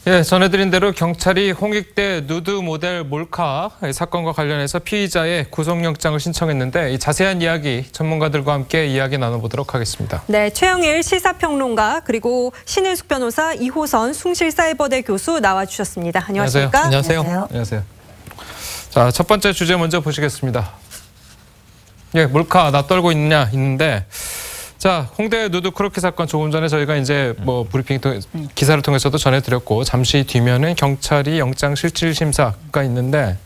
예, 전해드린 대로 경찰이 홍익대 누드 모델 몰카 사건과 관련해서 피의자의 구속영장을 신청했는데 이 자세한 이야기 전문가들과 함께 이야기 나눠보도록 하겠습니다. 네, 최영일 시사평론가 그리고 신일숙 변호사, 이호선 숭실사이버대 교수 나와주셨습니다. 안녕하십니까? 안녕하세요. 안녕하세요. 자, 첫 번째 주제 먼저 보시겠습니다. 예, 몰카 나 떨고 있는데. 자, 홍대 누드 크로키 사건 조금 전에 저희가 이제 브리핑 기사를 통해서도 전해드렸고 잠시 뒤면은 경찰이 영장 실질 심사가 있는데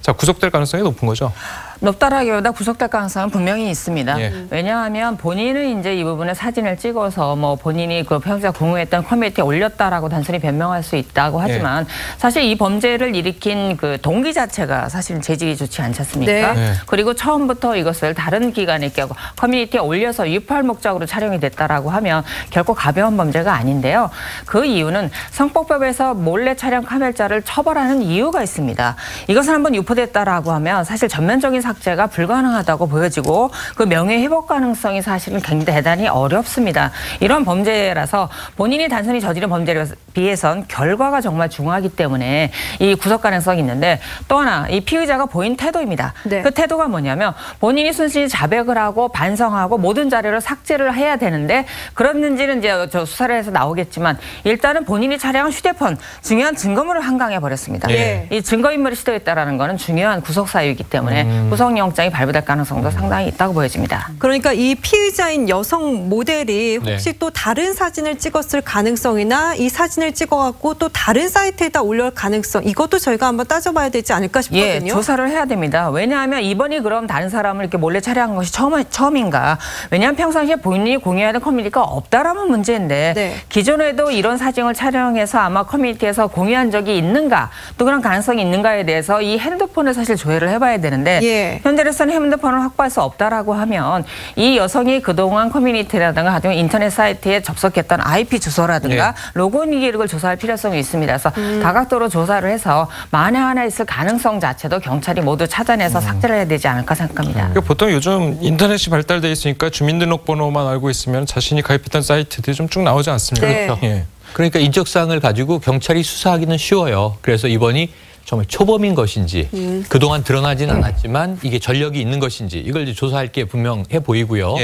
자, 구속될 가능성이 높은 거죠? 높다라기보다 구속될 가능성은 분명히 있습니다. 예. 왜냐하면 본인은 이제 이 부분에 사진을 찍어서 본인이 그 평소에 공유했던 커뮤니티에 올렸다라고 단순히 변명할 수 있다고 하지만 사실 이 범죄를 일으킨 그 동기 자체가 사실은 재질이 좋지 않지 않습니까? 네. 그리고 처음부터 이것을 다른 기관에 커뮤니티에 올려서 유포할 목적으로 촬영이 됐다라고 하면 결코 가벼운 범죄가 아닌데요. 그 이유는 성폭법에서 몰래 촬영 카메라를 처벌하는 이유가 있습니다. 이것은 한번 유포됐다라고 하면 사실 전면적인 삭제가 불가능하다고 보여지고 그 명예 회복 가능성이 사실은 굉장히 대단히 어렵습니다. 이런 범죄라서 본인이 단순히 저지른 범죄에 비해선 결과가 정말 중요하기 때문에 이 구속 가능성이 있는데 또 하나 이 피의자가 보인 태도입니다. 네. 그 태도가 뭐냐면 본인이 순순히 자백을 하고 반성하고 모든 자료를 삭제를 해야 되는데 그랬는지는 이제 저 수사를 해서 나오겠지만 일단은 본인이 촬영한 휴대폰 중요한 증거물을 한강해 버렸습니다. 이 증거인멸을 시도했다라는 것은 중요한 구속 사유이기 때문에 구속영장이 발부될 가능성도 상당히 있다고 보여집니다. 그러니까 이 피의자인 여성 모델이 혹시 또 다른 사진을 찍었을 가능성이나 이 사진을 찍어갖고 또 다른 사이트에다 올릴 가능성 이것도 저희가 한번 따져봐야 되지 않을까 싶거든요. 예, 조사를 해야 됩니다. 왜냐하면 이번이 그럼 다른 사람을 이렇게 몰래 촬영한 것이 처음인가? 왜냐하면 평상시에 본인이 공유하는 커뮤니티가 없다라면 문제인데 기존에도 이런 사진을 촬영해서 아마 커뮤니티에서 공유한 적이 있는가? 또 그런 가능성이 있는가에 대해서 이 핸드폰을 사실 조회를 해봐야 되는데 현재로서는 핸드폰을 확보할 수 없다라고 하면 이 여성이 그동안 커뮤니티라든가 하여튼 인터넷 사이트에 접속했던 IP 주소라든가 로그인 기록을 조사할 필요성이 있습니다. 그래서 다각도로 조사를 해서 만에 하나 있을 가능성 자체도 경찰이 모두 찾아내서 삭제를 해야 되지 않을까 생각합니다. 보통 요즘 인터넷이 발달돼 있으니까 주민등록번호만 알고 있으면 자신이 가입했던 사이트들이 좀 쭉 나오지 않습니까? 그렇죠. 그러니까 인적사항을 가지고 경찰이 수사하기는 쉬워요. 그래서 이번이 정말 초범인 것인지 그동안 드러나진 않았지만 이게 전력이 있는 것인지 이걸 이제 조사할 게 분명해 보이고요.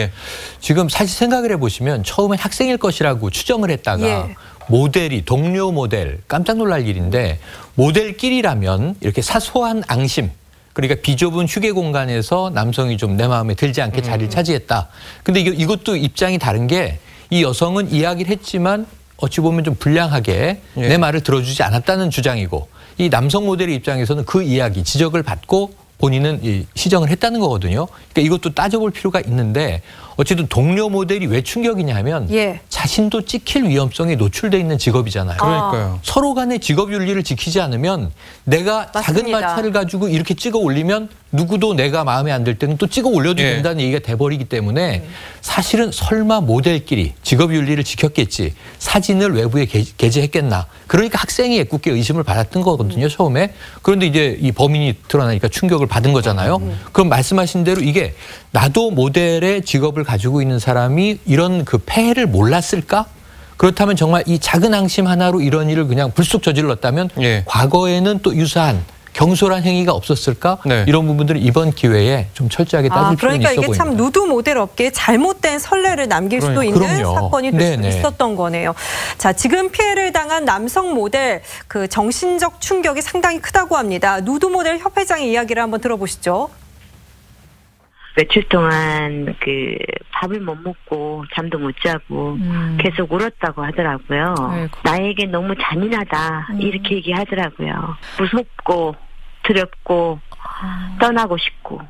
지금 사실 생각을 해보시면 처음엔 학생일 것이라고 추정을 했다가 모델이 동료 모델 깜짝 놀랄 일인데 모델끼리라면 이렇게 사소한 앙심 그러니까 비좁은 휴게 공간에서 남성이 좀 내 마음에 들지 않게 자리를 차지했다. 근데 이것도 입장이 다른 게 이 여성은 이야기를 했지만 어찌 보면 좀 불량하게 내 말을 들어주지 않았다는 주장이고 이 남성 모델의 입장에서는 그 이야기, 지적을 받고 본인은 시정을 했다는 거거든요. 그러니까 이것도 따져볼 필요가 있는데 어쨌든 동료 모델이 왜 충격이냐 하면 자신도 찍힐 위험성에 노출돼 있는 직업이잖아요. 그러니까요. 서로 간의 직업 윤리를 지키지 않으면 내가 작은 마찰을 가지고 이렇게 찍어 올리면 누구도 내가 마음에 안 들 때는 또 찍어 올려도 된다는 얘기가 돼버리기 때문에 사실은 설마 모델끼리 직업 윤리를 지켰겠지 사진을 외부에 게재했겠나. 그러니까 학생이 애꿎게 의심을 받았던 거거든요. 처음에. 그런데 이제 이 범인이 드러나니까 충격을 받은 거잖아요. 그럼 말씀하신 대로 이게 나도 모델의 직업을 가지고 있는 사람이 이런 그 폐해를 몰랐을까? 그렇다면 정말 이 작은 앙심 하나로 이런 일을 그냥 불쑥 저질렀다면 과거에는 또 유사한 경솔한 행위가 없었을까? 이런 부분들은 이번 기회에 좀 철저하게 따질 필요는 있어 보입니다. 그러니까 이게 참 누드 모델 업계에 잘못된 선례를 남길 수도 있는 사건이 될 수 있었던 거네요. 자, 지금 피해를 당한 남성 모델 그 정신적 충격이 상당히 크다고 합니다. 누드 모델 협회장의 이야기를 한번 들어보시죠. 며칠 동안 그 밥을 못 먹고 잠도 못 자고 계속 울었다고 하더라고요. 나에게 너무 잔인하다 이렇게 얘기하더라고요. 무섭고 두렵고 떠나고 싶고.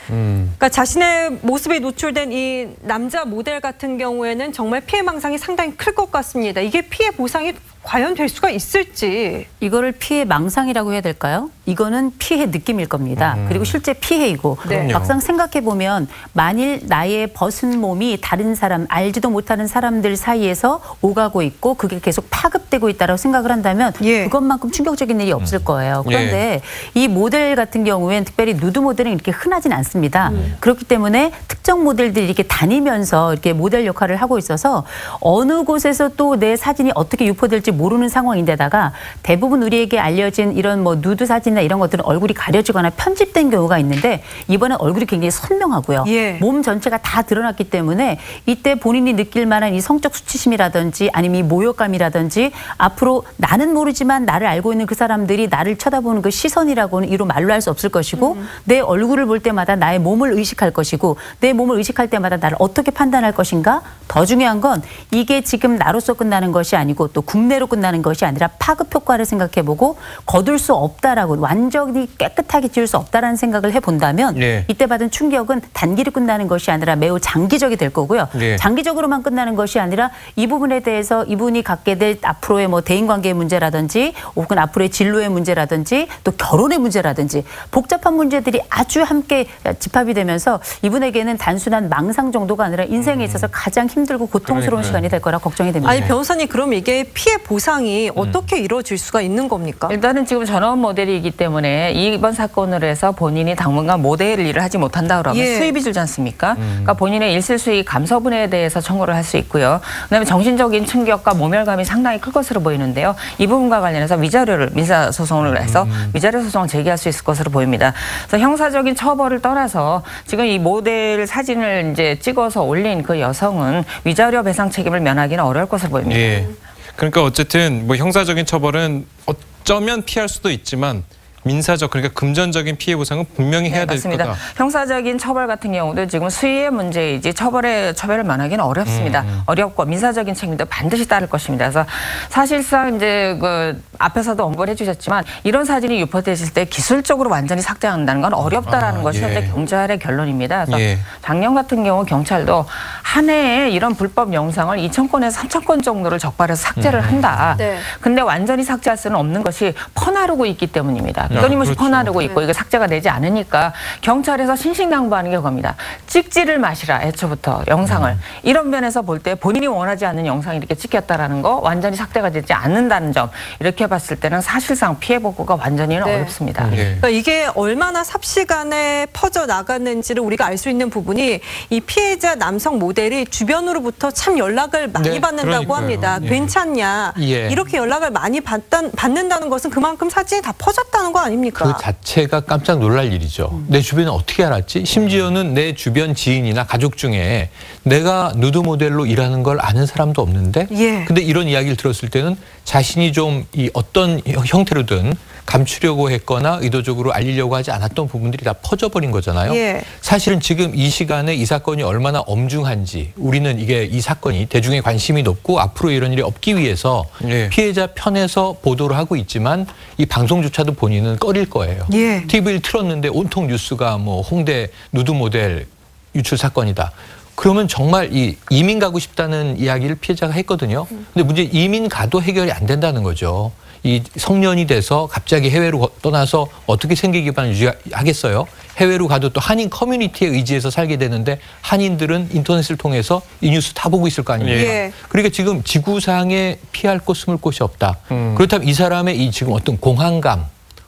그러니까 자신의 모습에 노출된 이 남자 모델 같은 경우에는 정말 피해망상이 상당히 클 것 같습니다. 이게 피해 보상이 과연 될 수가 있을지. 이거를 피해 망상이라고 해야 될까요? 이거는 피해 느낌일 겁니다. 그리고 실제 피해이고 막상 생각해보면 만일 나의 벗은 몸이 다른 사람, 알지도 못하는 사람들 사이에서 오가고 있고 그게 계속 파급되고 있다고 생각을 한다면 그것만큼 충격적인 일이 없을 거예요. 그런데 이 모델 같은 경우에는 특별히 누드 모델은 이렇게 흔하진 않습니다. 않습니다. 그렇기 때문에 특정 모델들이 이렇게 다니면서 이렇게 모델 역할을 하고 있어서 어느 곳에서 또 내 사진이 어떻게 유포될지 모르는 상황인데다가 대부분 우리에게 알려진 이런 뭐 누드 사진이나 이런 것들은 얼굴이 가려지거나 편집된 경우가 있는데 이번엔 얼굴이 굉장히 선명하고요. 예. 몸 전체가 다 드러났기 때문에 이때 본인이 느낄 만한 이 성적 수치심이라든지 아니면 이 모욕감이라든지 앞으로 나는 모르지만 나를 알고 있는 그 사람들이 나를 쳐다보는 그 시선이라고는 이로 말로 할 수 없을 것이고 내 얼굴을 볼 때마다 나의 몸을 의식할 것이고 내 몸을 의식할 때마다 나를 어떻게 판단할 것인가? 더 중요한 건 이게 지금 나로서 끝나는 것이 아니고 또 국내로 끝나는 것이 아니라 파급 효과를 생각해보고 거둘 수 없다라고 완전히 깨끗하게 지울 수 없다라는 생각을 해본다면 네. 이때 받은 충격은 단기로 끝나는 것이 아니라 매우 장기적이 될 거고요. 네. 장기적으로만 끝나는 것이 아니라 이 부분에 대해서 이분이 갖게 될 앞으로의 뭐 대인관계의 문제라든지 혹은 앞으로의 진로의 문제라든지 또 결혼의 문제라든지 복잡한 문제들이 아주 함께 집합이 되면서 이분에게는 단순한 망상 정도가 아니라 인생에 있어서 가장 힘들고 고통스러운 시간이 될 거라 걱정이 됩니다. 아니 변호사님 그럼 이게 피해 보상이 어떻게 이루어질 수가 있는 겁니까? 일단은 지금 전업 모델이기 때문에 이번 사건으로 해서 본인이 당분간 모델 일을 하지 못한다 그러면 예. 수입이 줄지 않습니까? 그러니까 본인의 일실 수익 감소분에 대해서 청구를 할 수 있고요. 그다음에 정신적인 충격과 모멸감이 상당히 클 것으로 보이는데요. 이 부분과 관련해서 위자료를 민사소송을 해서 위자료 소송을 제기할 수 있을 것으로 보입니다. 그래서 형사적인 처벌을 떠나서 지금 이 모델 사진을 이제 찍어서 올린 그 여성은 위자료 배상 책임을 면하기는 어려울 것으로 보입니다. 예. 그러니까 어쨌든 뭐 형사적인 처벌은 어쩌면 피할 수도 있지만 민사적 그러니까 금전적인 피해 보상은 분명히 해야 될 거다. 형사적인 처벌 같은 경우도 지금 수위의 문제이지 처벌을 면하기는 어렵습니다. 어렵고 민사적인 책임도 반드시 따를 것입니다. 그래서 사실상 이제 그 앞에서도 언급을 해주셨지만 이런 사진이 유포되실 때 기술적으로 완전히 삭제한다는 건 어렵다라는 것이 현재 경찰의 결론입니다. 그래서 작년 같은 경우 경찰도 한 해에 이런 불법 영상을 2,000건에서 3,000건 정도를 적발해서 삭제를 한다. 네. 근데 완전히 삭제할 수는 없는 것이 퍼나르고 있기 때문입니다. 끊임없이 그렇죠. 퍼나르고 있고 이거 삭제가 되지 않으니까 경찰에서 신신당부하는 게 그겁니다. 찍지를 마시라 애초부터 영상을. 이런 면에서 볼 때 본인이 원하지 않는 영상이 이렇게 찍혔다라는 거 완전히 삭제가 되지 않는다는 점 이렇게 봤을 때는 사실상 피해 복구가 완전히는 어렵습니다. 그러니까 이게 얼마나 삽시간에 퍼져나갔는지를 우리가 알 수 있는 부분이 이 피해자 남성 모델이 주변으로부터 참 연락을 많이 받는다고 합니다. 괜찮냐 이렇게 연락을 많이 받는다는 것은 그만큼 사진이 다 퍼졌다는 거 아닙니까? 그 자체가 깜짝 놀랄 일이죠. 내 주변에 어떻게 알았지? 심지어는 내 주변 지인이나 가족 중에 내가 누드 모델로 일하는 걸 아는 사람도 없는데 근데 이런 이야기를 들었을 때는 자신이 좀 이 어떤 형태로든 감추려고 했거나 의도적으로 알리려고 하지 않았던 부분들이 다 퍼져버린 거잖아요. 사실은 지금 이 시간에 이 사건이 얼마나 엄중한지 우리는 이게 이 사건이 대중의 관심이 높고 앞으로 이런 일이 없기 위해서 피해자 편에서 보도를 하고 있지만 이 방송조차도 본인은 꺼릴 거예요. TV를 틀었는데 온통 뉴스가 뭐 홍대 누드 모델 유출 사건이다. 그러면 정말 이 이민 가고 싶다는 이야기를 피해자가 했거든요. 근데 문제 이민 가도 해결이 안 된다는 거죠. 이 성년이 돼서 갑자기 해외로 떠나서 어떻게 생계 기반을 유지하겠어요? 해외로 가도 또 한인 커뮤니티에 의지해서 살게 되는데 한인들은 인터넷을 통해서 이 뉴스 다 보고 있을 거 아닙니까? 그러니까 지금 지구상에 피할 곳 숨을 곳이 없다. 그렇다면 이 사람의 이 지금 어떤 공황감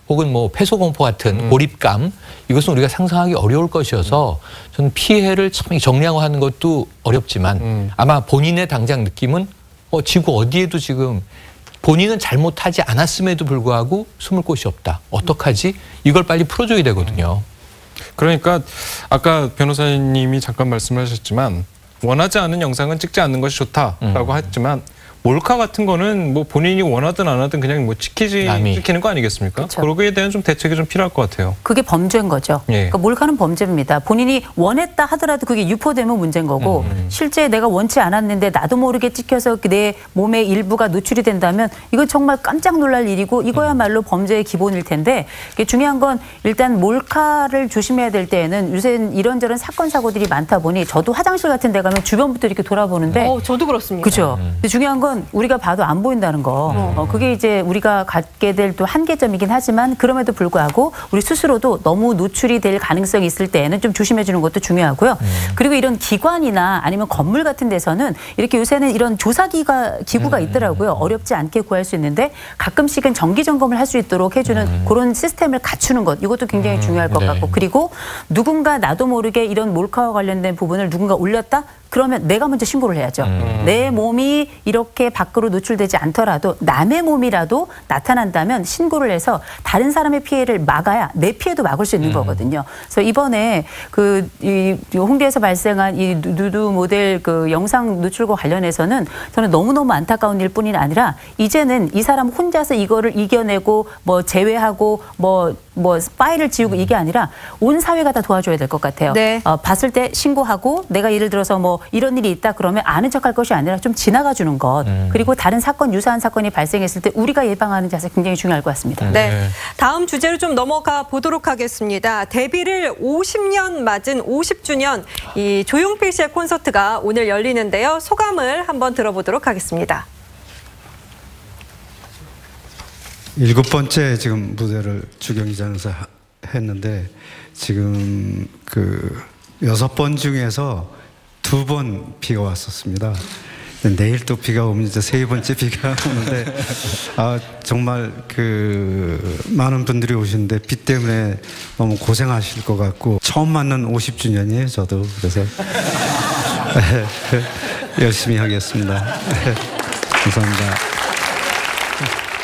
혹은 뭐 폐소공포 같은 몰입감 이것은 우리가 상상하기 어려울 것이어서 저는 피해를 참 정량화하는 것도 어렵지만 아마 본인의 당장 느낌은 지구 어디에도 지금 본인은 잘못하지 않았음에도 불구하고 숨을 곳이 없다. 어떡하지? 이걸 빨리 풀어줘야 되거든요. 그러니까 아까 변호사님이 잠깐 말씀하셨지만 원하지 않은 영상은 찍지 않는 것이 좋다라고 했지만 몰카 같은 거는 뭐 본인이 원하든 안 하든 그냥 뭐 찍히는 거 아니겠습니까? 그렇죠. 거기에 대한 좀 대책이 좀 필요할 것 같아요. 그게 범죄인 거죠. 그러니까 몰카는 범죄입니다. 본인이 원했다 하더라도 그게 유포되면 문제인 거고 실제 내가 원치 않았는데 나도 모르게 찍혀서 내 몸의 일부가 노출이 된다면 이건 정말 깜짝 놀랄 일이고 이거야말로 범죄의 기본일 텐데 중요한 건 일단 몰카를 조심해야 될 때에는 요새 이런저런 사건 사고들이 많다 보니 저도 화장실 같은 데 가면 주변부터 이렇게 돌아보는데 저도 그렇습니다. 그렇죠. 중요한 건 건 우리가 봐도 안 보인다는 거. 그게 이제 우리가 갖게 될 또 한계점이긴 하지만 그럼에도 불구하고 우리 스스로도 너무 노출이 될 가능성이 있을 때에는 좀 조심해 주는 것도 중요하고요. 그리고 이런 기관이나 아니면 건물 같은 데서는 이렇게 요새는 이런 기구가 있더라고요. 어렵지 않게 구할 수 있는데 가끔씩은 정기 점검을 할 수 있도록 해주는 그런 시스템을 갖추는 것. 이것도 굉장히 중요할 것 같고. 그리고 누군가 나도 모르게 이런 몰카와 관련된 부분을 누군가 올렸다? 그러면 내가 먼저 신고를 해야죠. 내 몸이 이렇게 밖으로 노출되지 않더라도 남의 몸이라도 나타난다면 신고를 해서 다른 사람의 피해를 막아야 내 피해도 막을 수 있는 거거든요. 그래서 이번에 이 홍대에서 발생한 이 누드 모델 그 영상 노출과 관련해서는 저는 너무너무 안타까운 일뿐이 아니라 이제는 이 사람 혼자서 이거를 이겨내고 뭐 제외하고 뭐 파일을 지우고 이게 아니라 온 사회가 다 도와줘야 될 것 같아요. 네. 봤을 때 신고하고 내가 예를 들어서 뭐 이런 일이 있다 그러면 아는 척할 것이 아니라 좀 지나가 주는 것. 그리고 다른 사건, 유사한 사건이 발생했을 때 우리가 예방하는 자세 굉장히 중요할 것 같습니다. 네. 다음 주제로 좀 넘어가 보도록 하겠습니다. 데뷔를 50년 맞은 50주년 이 조용필 씨의 콘서트가 오늘 열리는데요. 소감을 한번 들어보도록 하겠습니다. 7번째 지금 무대를 주경기장에서 했는데 지금 그 6번 중에서 2번 비가 왔었습니다. 내일 또 비가 오면 이제 3번째 비가 오는데 정말 그 많은 분들이 오시는데 비 때문에 너무 고생하실 것 같고 처음 맞는 50주년이에요 저도. 그래서 열심히 하겠습니다. 감사합니다.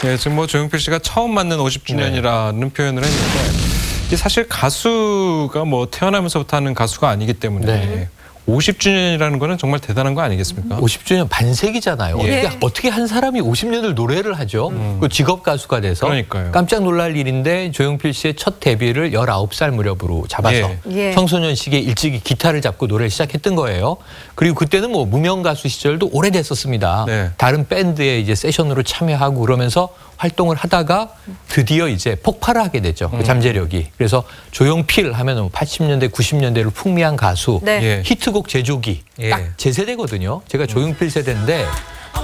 네, 지금 뭐 조용필 씨가 처음 맞는 50주년이라는 표현을 했는데 사실 가수가 뭐 태어나면서부터 하는 가수가 아니기 때문에 50주년이라는 거는 정말 대단한 거 아니겠습니까? 50주년 반세기잖아요. 어떻게 한 사람이 50년을 노래를 하죠? 그 직업 가수가 돼서. 그러니까요. 깜짝 놀랄 일인데 조용필 씨의 첫 데뷔를 19살 무렵으로 잡아서 청소년 시기에 일찍이 기타를 잡고 노래를 시작했던 거예요. 그리고 그때는 뭐 무명 가수 시절도 오래됐었습니다. 다른 밴드에 이제 세션으로 참여하고 그러면서 활동을 하다가 드디어 이제 폭발을 하게 되죠. 그 잠재력이. 그래서 조용필 하면 80년대, 90년대를 풍미한 가수, 히트곡 제조기. 딱 제 세대거든요. 제가 조용필 세대인데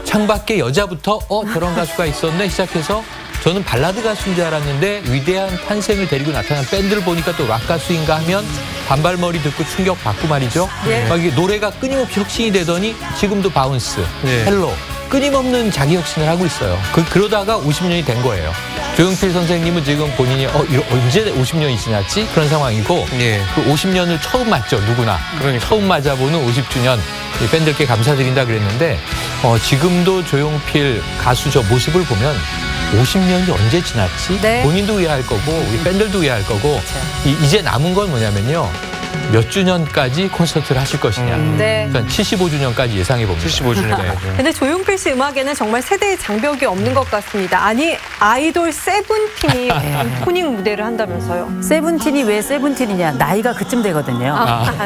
창밖에 여자부터 저런 가수가 있었네 시작해서 저는 발라드 가수인 줄 알았는데 위대한 탄생을 데리고 나타난 밴드를 보니까 또 락 가수인가 하면 단발머리 듣고 충격받고 말이죠. 막 이게 노래가 끊임없이 혁신이 되더니 지금도 바운스, 헬로 끊임없는 자기 혁신을 하고 있어요. 그러다가 50년이 된 거예요. 조용필 선생님은 지금 본인이 언제 50년이 지났지? 그런 상황이고 그 50년을 처음 맞죠, 누구나. 처음 맞아보는 50주년 팬들께 감사드린다 그랬는데 지금도 조용필 가수 저 모습을 보면 50년이 언제 지났지? 본인도 후회할 거고 우리 팬들도 후회할 거고 이제 남은 건 뭐냐면요. 몇 주년까지 콘서트를 하실 것이냐. 그러니까 75주년까지 예상해 봅니다. 75주년. 근데 조용필 씨 음악에는 정말 세대의 장벽이 없는 것 같습니다. 아니 아이돌 세븐틴이 오프닝 무대를 한다면서요. 세븐틴이 왜 세븐틴이냐. 나이가 그쯤 되거든요.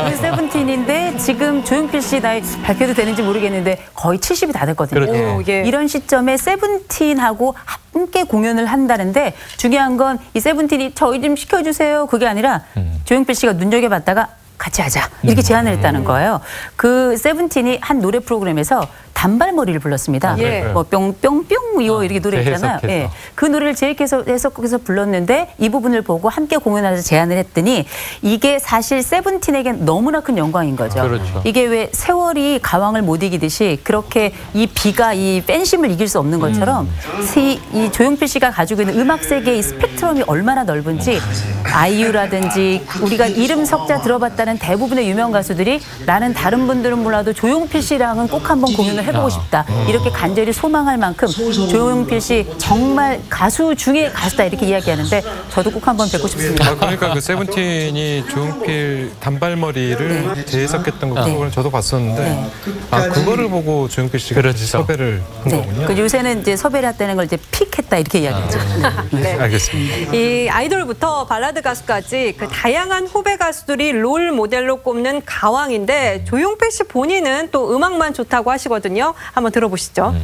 그 세븐틴인데 지금 조용필 씨 나이 밝혀도 되는지 모르겠는데 거의 70이 다 됐거든요. 이런 시점에 세븐틴하고 함께 공연을 한다는데 중요한 건 이 세븐틴이 저희 좀 시켜주세요. 그게 아니라 조용필 씨가 눈여겨봤다가 같이 하자 이렇게 제안을 했다는 거예요. 그 세븐틴이 한 노래 프로그램에서 단발머리를 불렀습니다. 뭐 뿅뿅뿅 이렇게 노래 있잖아요. 그 노래를 해석해서 불렀는데 이 부분을 보고 함께 공연하자 제안을 했더니 이게 사실 세븐틴에겐 너무나 큰 영광인 거죠. 이게 왜 세월이 가왕을 못 이기듯이 그렇게 이 비가 이 팬심을 이길 수 없는 것처럼 이 조용필 씨가 가지고 있는 음악 세계의 스펙트럼이 얼마나 넓은지 아이유라든지 우리가 이름 석자 들어봤다는 대부분의 유명 가수들이 나는 다른 분들은 몰라도 조용필 씨랑은 꼭 한번 공연을 해보고 싶다. 이렇게 간절히 소망할 만큼 조용필 씨 정말 가수 중에 가수다 이렇게 이야기하는데 저도 꼭 한번 뵙고 싶습니다. 그러니까 그 세븐틴이 조용필 단발머리를 재해석했던 거 저도 봤었는데 그거를 보고 조용필 씨가 섭외를 한 거군요. 그 요새는 이제 섭외를 했다는 걸 이제 픽했다 이렇게 이야기하죠. 알겠습니다. 이 아이돌부터 발라드 가수까지 그 다양한 후배 가수들이 롤 모델로 꼽는 가왕인데 조용필 씨 본인은 또 음악만 좋다고 하시거든요. 한번 들어보시죠.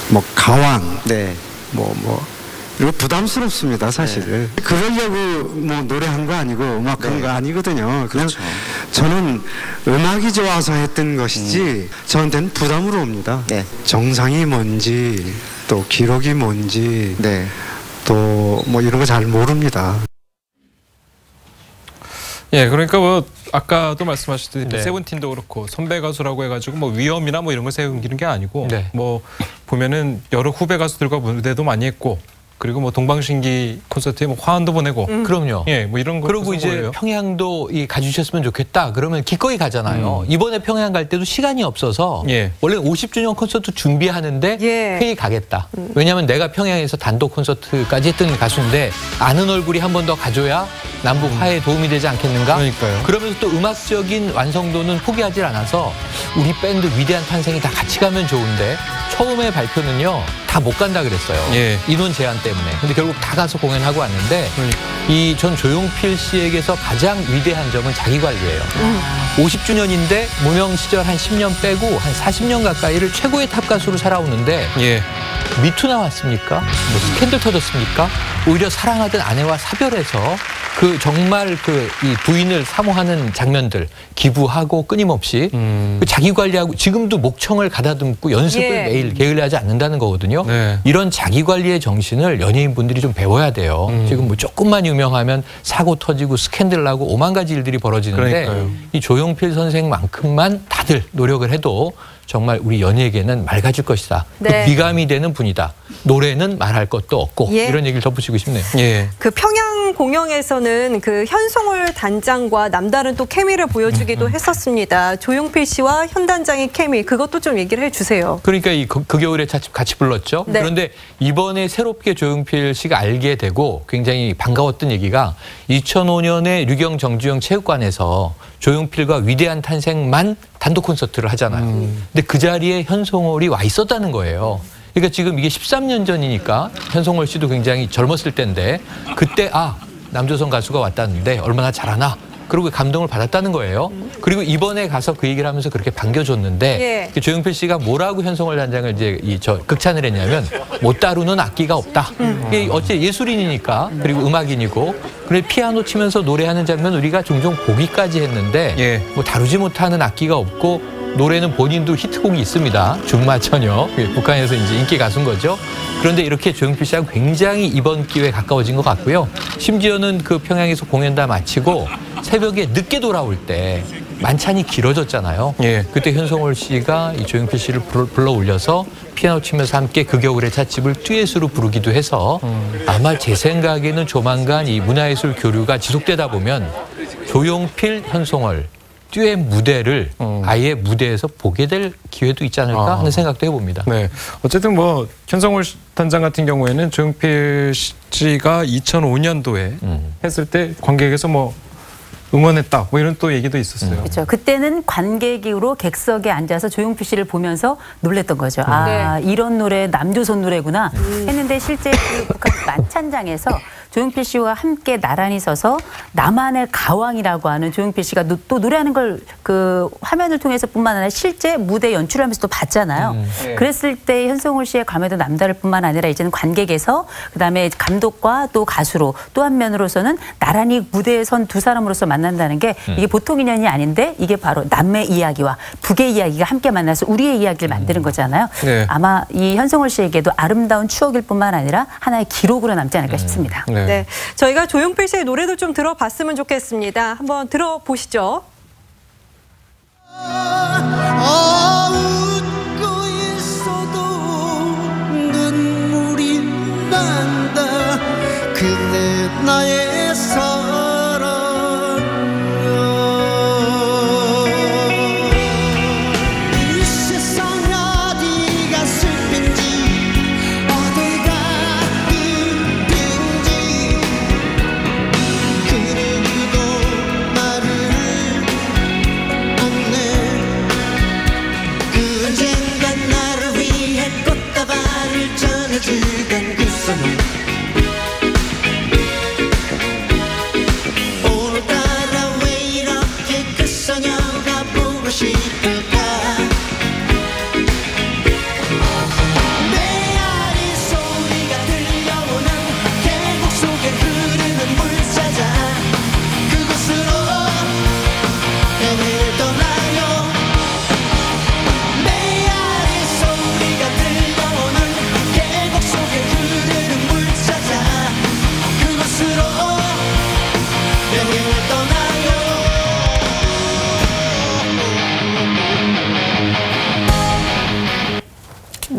뭐 가왕, 이거 부담스럽습니다, 사실. 네. 그러려고 뭐 노래한 거 아니고 음악한 거 아니거든요. 그냥 그렇죠. 저는 음악이 좋아서 했던 것이지 저한테는 부담으로 옵니다. 네. 정상이 뭔지 또 기록이 뭔지 또 뭐 이런 거 잘 모릅니다. 예, 그러니까 뭐 아까도 말씀하셨듯이 세븐틴도 그렇고 선배 가수라고 해가지고 뭐 위험이나 뭐 이런 걸 세우는 게 아니고 뭐 보면은 여러 후배 가수들과 무대도 많이 했고 그리고 뭐 동방신기 콘서트에 뭐 화환도 보내고 그럼요. 예, 뭐 이런 거 그리고 이제 거예요. 평양도 가주셨으면 좋겠다. 그러면 기꺼이 가잖아요. 이번에 평양 갈 때도 시간이 없어서 원래 50주년 콘서트 준비하는데 회의 가겠다. 왜냐하면 내가 평양에서 단독 콘서트까지 했던 가수인데 아는 얼굴이 한 번 더 가줘야 남북 화해에 도움이 되지 않겠는가? 그러니까요. 그러면서 또 음악적인 완성도는 포기하지 않아서 우리 밴드 위대한 탄생이 다 같이 가면 좋은데 처음에 발표는요. 다 못 간다 그랬어요. 인원 제한 때문에. 근데 결국 다 가서 공연하고 왔는데 이 전 조용필 씨에게서 가장 위대한 점은 자기 관리예요. 50주년인데 무명 시절 한 10년 빼고 한 40년 가까이를 최고의 탑 가수로 살아오는데 미투 나왔습니까? 뭐 스캔들 터졌습니까? 오히려 사랑하던 아내와 사별해서 그 정말 이 부인을 사모하는 장면들 기부하고 끊임없이 자기 관리하고 지금도 목청을 가다듬고 연습을 매일 게을리하지 않는다는 거거든요. 이런 자기 관리의 정신을 연예인분들이 좀 배워야 돼요. 지금 뭐 조금만 유명하면 사고 터지고 스캔들 나고 오만 가지 일들이 벌어지는데 이 조용필 선생만큼만 다들 노력을 해도 정말 우리 연예계는 맑아질 것이다. 그 귀감이 되는 분이다. 노래는 말할 것도 없고 이런 얘기를 덧붙이고 싶네요. 그 평양 공연에서는 그 현송월 단장과 남다른 또 케미를 보여주기도 했었습니다. 조용필 씨와 현 단장의 케미 그것도 좀 얘기를 해주세요. 그러니까 그 겨울에 같이 불렀죠. 그런데 이번에 새롭게 조용필 씨가 알게 되고 굉장히 반가웠던 얘기가 2005년에 류경 정주영 체육관에서 조용필과 위대한 탄생만 단독 콘서트를 하잖아요. 근데 그 자리에 현송월이 와 있었다는 거예요. 그러니까 지금 이게 13년 전이니까 현송월 씨도 굉장히 젊었을 때인데 그때 남조선 가수가 왔다는데 얼마나 잘하나 그리고 감동을 받았다는 거예요. 그리고 이번에 가서 그 얘기를 하면서 그렇게 반겨줬는데 조용필 씨가 뭐라고 현송월 단장을 극찬을 했냐면 못 다루는 악기가 없다. 이게 어째 예술인이니까 그리고 음악인이고 그래 피아노 치면서 노래하는 장면 우리가 종종 보기까지 했는데 뭐 다루지 못하는 악기가 없고 노래는 본인도 히트곡이 있습니다. 준마처녀 북한에서 이제 인기 가수인 거죠. 그런데 이렇게 조용필 씨하고 굉장히 이번 기회에 가까워진 것 같고요. 심지어는 그 평양에서 공연 다 마치고 새벽에 늦게 돌아올 때 만찬이 길어졌잖아요. 그때 현송월 씨가 이 조용필 씨를 불러 올려서 피아노 치면서 함께 그 겨울의 찻집을 듀엣으로 부르기도 해서 아마 제 생각에는 조만간 이 문화예술 교류가 지속되다 보면 조용필, 현송월 듀엣 무대를 아예 무대에서 보게 될 기회도 있지 않을까 하는 생각도 해봅니다. 어쨌든 뭐 현송월 단장 같은 경우에는 조용필 씨가 2005년도에 했을 때 관객에서 뭐 응원했다 뭐 이런 또 얘기도 있었어요. 그렇죠. 그때는 관객으로 객석에 앉아서 조용필 씨를 보면서 놀랬던 거죠. 이런 노래 남조선 노래구나 했는데 실제 그 북한 만찬장에서 조용필 씨와 함께 나란히 서서 나만의 가왕이라고 하는 조용필 씨가 또 노래하는 걸 그 화면을 통해서뿐만 아니라 실제 무대 연출하면서 또 봤잖아요. 그랬을 때 현송월 씨의 감회도 남다를 뿐만 아니라 이제는 관객에서 그다음에 감독과 또 가수로 또 한 면으로서는 나란히 무대에 선 두 사람으로서 만난다는 게 이게 보통 인연이 아닌데 이게 바로 남의 이야기와 북의 이야기가 함께 만나서 우리의 이야기를 만드는 거잖아요. 아마 이 현송월 씨에게도 아름다운 추억일 뿐만 아니라 하나의 기록으로 남지 않을까 싶습니다. 저희가 조용필 씨의 노래도 좀 들어봤으면 좋겠습니다. 한번 들어보시죠. 웃고 있어도 눈물이 난다. 그대 나의 사랑. 이 세상 어디가 슬픈지 어디가 기쁜지 그래도 나를 언젠간 나를 위해 꽃다발을 전해주던 그 소녀 오늘따라 왜 이렇게 그 소녀가 보고 싶을까 메아리 소리가 들려오는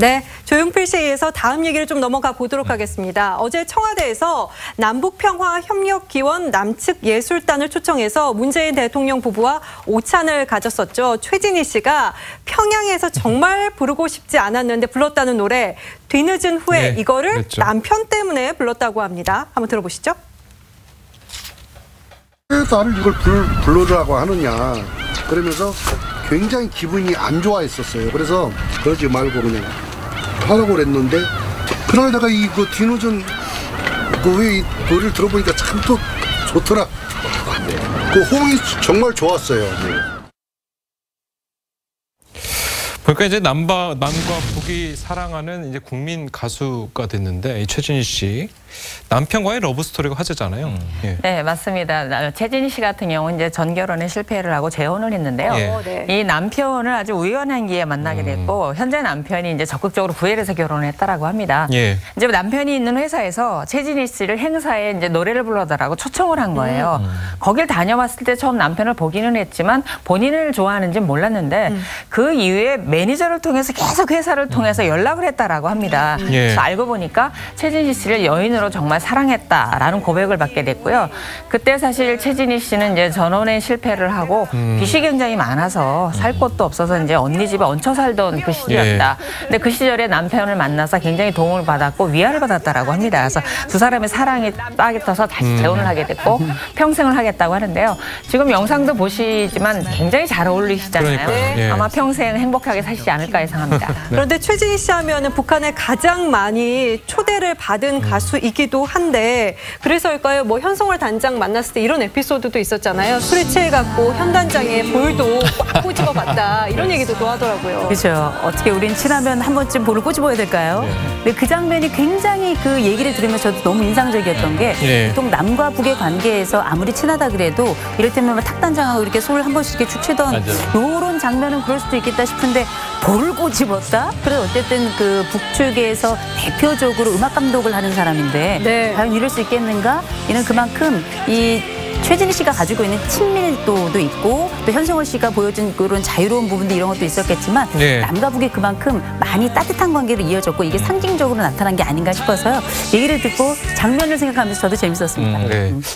네, 조용필 씨에 의해서 다음 얘기를 좀 넘어가 보도록 하겠습니다. 어제 청와대에서 남북평화협력기원 남측 예술단을 초청해서 문재인 대통령 부부와 오찬을 가졌었죠. 최진희 씨가 평양에서 정말 부르고 싶지 않았는데 불렀다는 노래 뒤늦은 후에 이거를 그랬죠. 남편 때문에 불렀다고 합니다. 한번 들어보시죠. 왜 나를 이걸 부르라고 하느냐 그러면서 굉장히 기분이 안 좋아했었어요. 그래서 그러지 말고 그냥 하라고 그랬는데 그날 내가 이거 뒤늦은 이 노래를 들어보니까 참 또 좋더라. 그 호응이 정말 좋았어요. 그러니까 이제 남과 북이 사랑하는 이제 국민 가수가 됐는데 이 최진희 씨 남편과의 러브 스토리가 화제잖아요. 예. 네, 맞습니다. 최진희 씨 같은 경우는 이제 전 결혼에 실패를 하고 재혼을 했는데요. 이 남편을 아주 우연한 기회에 만나게 됐고 현재 남편이 이제 적극적으로 구애를 해서 결혼을 했다라고 합니다. 이제 남편이 있는 회사에서 최진희 씨를 행사에 이제 노래를 불러달라고 초청을 한 거예요. 거길 다녀왔을 때 처음 남편을 보기는 했지만 본인을 좋아하는지는 몰랐는데 그 이후에 매니저를 통해서 계속 회사를 통해서 연락을 했다라고 합니다. 그래서 알고 보니까 최진희 씨를 여인으로 정말 사랑했다라는 고백을 받게 됐고요. 그때 사실 최진희 씨는 이제 전원에 실패를 하고 빚이 굉장히 많아서 살 곳도 없어서 이제 언니 집에 얹혀 살던 그 시절이었다. 근데 그 시절에 남편을 만나서 굉장히 도움을 받았고 위안을 받았다라고 합니다. 그래서 두 사람의 사랑이 딱이 터서 다시 재혼을 하게 됐고 평생을 하겠다고 하는데요. 지금 영상도 보시지만 굉장히 잘 어울리시잖아요. 아마 평생 행복하게 사시지 않을까 예상합니다. 그런데 최진희 씨 하면은 북한에 가장 많이 초대를 받은 가수이기도 한데 그래서일까요? 뭐 현성월 단장 만났을 때 이런 에피소드도 있었잖아요. 술에 취해갖고 현 단장의 볼도 꽉 꼬집어 봤다 이런 얘기도 또 하더라고요. 그렇죠. 어떻게 우린 친하면 한 번쯤 볼을 꼬집어야 될까요? 근데 그 장면이 굉장히 그 얘기를 들으면서 저도 너무 인상적이었던 게 보통 남과 북의 관계에서 아무리 친하다 그래도 이를테면 탁 단장하고 이렇게 손을 한 번씩 이렇게 축치던 이런 장면은 그럴 수도 있겠다 싶은데 볼을 꼬집었다? 그래서 어쨌든 그 북측에서 대표적으로 음악 감독을 하는 사람인데 과연 이럴 수 있겠는가? 이는 그만큼 이 최진희 씨가 가지고 있는 친밀도도 있고 또 현성월 씨가 보여준 그런 자유로운 부분도 이런 것도 있었겠지만 남과 북이 그만큼 많이 따뜻한 관계로 이어졌고 이게 상징적으로 나타난 게 아닌가 싶어서요. 얘기를 듣고 장면을 생각하면서 저도 재밌었습니다.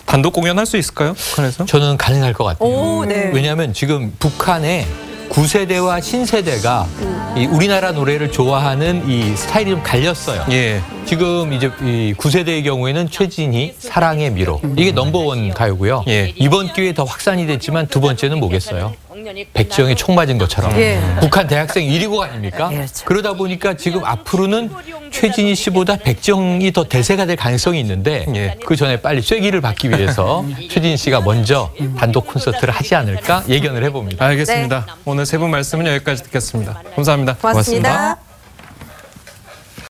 단독 공연할 수 있을까요? 북한에서? 저는 가능할 것 같아요. 왜냐하면 지금 북한에 9세대와 신세대가 이 우리나라 노래를 좋아하는 이 스타일이 좀 갈렸어요. 지금 이제 이 9세대의 경우에는 최진희, 사랑의 미로 이게 넘버원 가요고요. 이번 기회에 더 확산이 됐지만 두 번째는 뭐겠어요? 백지영이 총 맞은 것처럼 북한 대학생 1위고 아닙니까? 그러다 보니까 지금 앞으로는 최진희 씨보다 백지영이 더 대세가 될 가능성이 있는데 그 전에 빨리 쐐기를 받기 위해서 최진희 씨가 먼저 단독 콘서트를 하지 않을까 예견을 해봅니다. 알겠습니다. 오늘 세 분 말씀은 여기까지 듣겠습니다. 감사합니다. 고맙습니다.